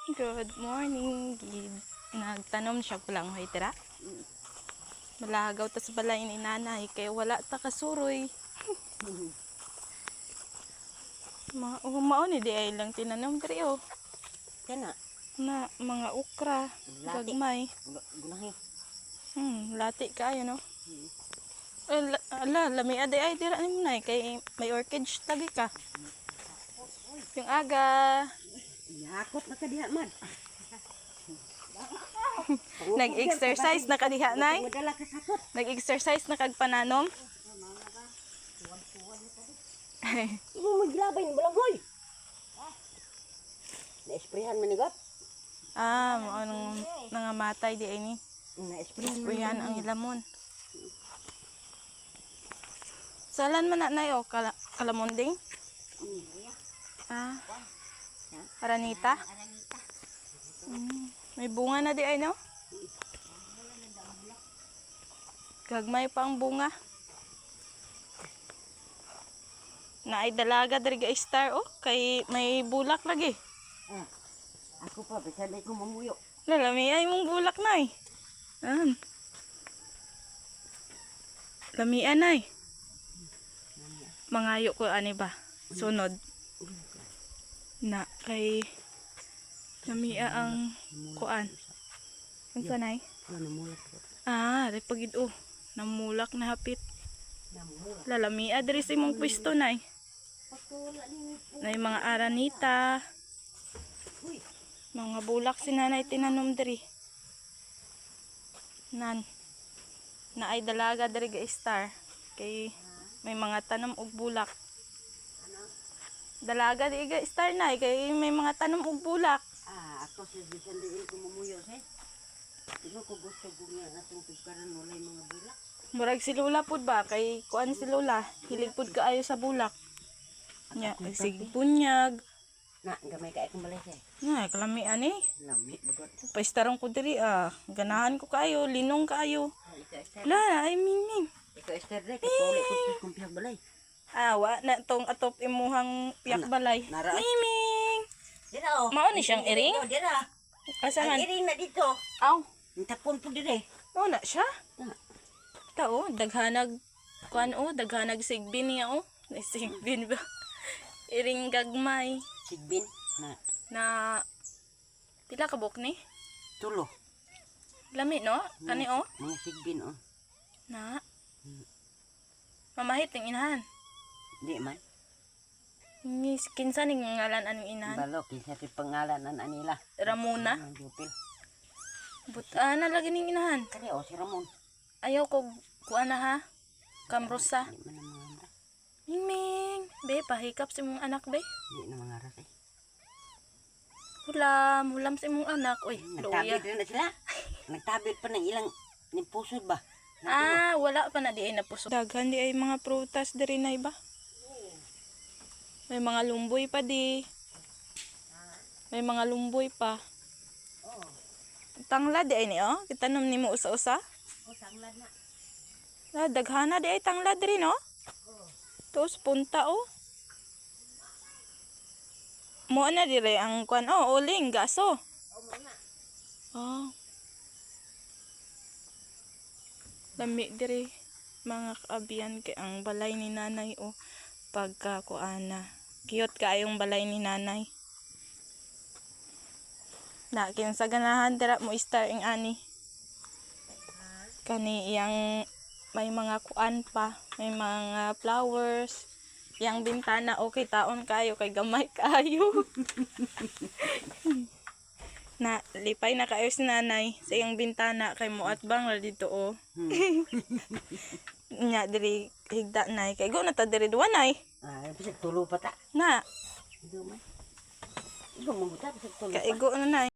Good morning, gid. Nagtanom siya pulang hoy tira. Malagaw tas balay ni nanay kay wala ta kasuroy. Mao ni di ay lang tinanom diri oh. Kana Na mga okra, Lati. gagmay. Gulahi. Lati kayo no. Lami ade ay dira ni nay kay may orchid lagi ka. Yung aga Yakot na ka diha man. nag-exercise na kadiha nay. Madala ka sakot. Nag-exercise na kag pananom. Imo maglabay ni balanghoy. Na-sprayhan man ni got. Anong nangamatay di ay ni. Sprayan ang ilamon. Salan man na nay o kalamonding? Aranita? May bunga na di ay no? Gagmay pa ang bunga. Naay dalaga diri ga star oh kay may bulak lagi. Ako pa bisan ko mamuyo. Lami ay mong bulak nay. Lamian ay. Mangayo ko ani ba? Sunod. Na kay lamia ang kuan. Unsa nay? Namulak ko. Di pagid oh. Namulak na hapit. Lalamia diri sa imong pwesto nay. Nay mga aranita. Mga bulak si nanay tinanom diri. Naay dalaga diri ga star kay may mga tanom og bulak. Dalaga diri ga star nay kay may mga tanom og bulak. Ako sa bisan diin ko mamuyo say. Ino ko gusto ko nga atong pigkaran walay mga bulak. Murag si Lola pud ba kay kuan si Lola hilig pud kaayo sa bulak. Nya sig bunyag. Na gamay ka akong balay say. Kalami ani. Lami bugot. Paistarong ko diri ganahan ko kayo, linong kayo. Ay miming. Ikaw Esther dai ka puli ko kung piyag balay. Wa na tong atop imuhang piyak balay. Miming. Dira oh. Mao ni siyang iring? Dira. Asahan? Ang iring na dito. Aw, Tapon po dire. mao na siya. Na. Tao, daghanag kuan daghanag sigbin niya sigbin ba? Iring gagmay Sigbin na pila ka buk ni? tulo. Lami no? Kani Mga sigbin oh. Na. Mamahit ng inahan. Di man. Ni kinsa ning ngalan anong inahan? Balo kinsa ti pangalan an anila. Ramona. Jupil. Buta na lagi ning inahan. Kani o si Ramon. Ayaw ko kuan na ha. Kamrosa. Di man ang mga anak. Mingming. Be, pahikap si mong anak be. Di na mga aras eh. Hulam si mong anak. Uy, Nagtabid luya. rin na sila. Nagtabid pa ng ilang pusod ba? Wala pa na di ay napuso. Daghan di ay mga prutas diri na iba. May mga lumboy pa di. May mga lumboy pa. Tanglad di ay ni Kitanom ni mo usa-usa. Tanglad na. Daghana di ay tanglad diri no? Tapos punta Mo na dire ang kuan uling gaso. Lami dire mga kaabian kay ang balay ni nanay pagka kuana. Cute kaayong balay ni nanay. Na kinsa ganahan dira mo star ing ani. Kani iyang may mga kuan pa, may mga flowers. Yang bintana okay taon kayo kay gamay kayo. Na lipay na kayo si nanay sa iyang bintana kay muat bang la dito Nya diri higda nay kay go na ta diri duwa nay. Bisag tulo pa ta. Na Igo man. Igo mo buta bisag tulo. kay go na nay.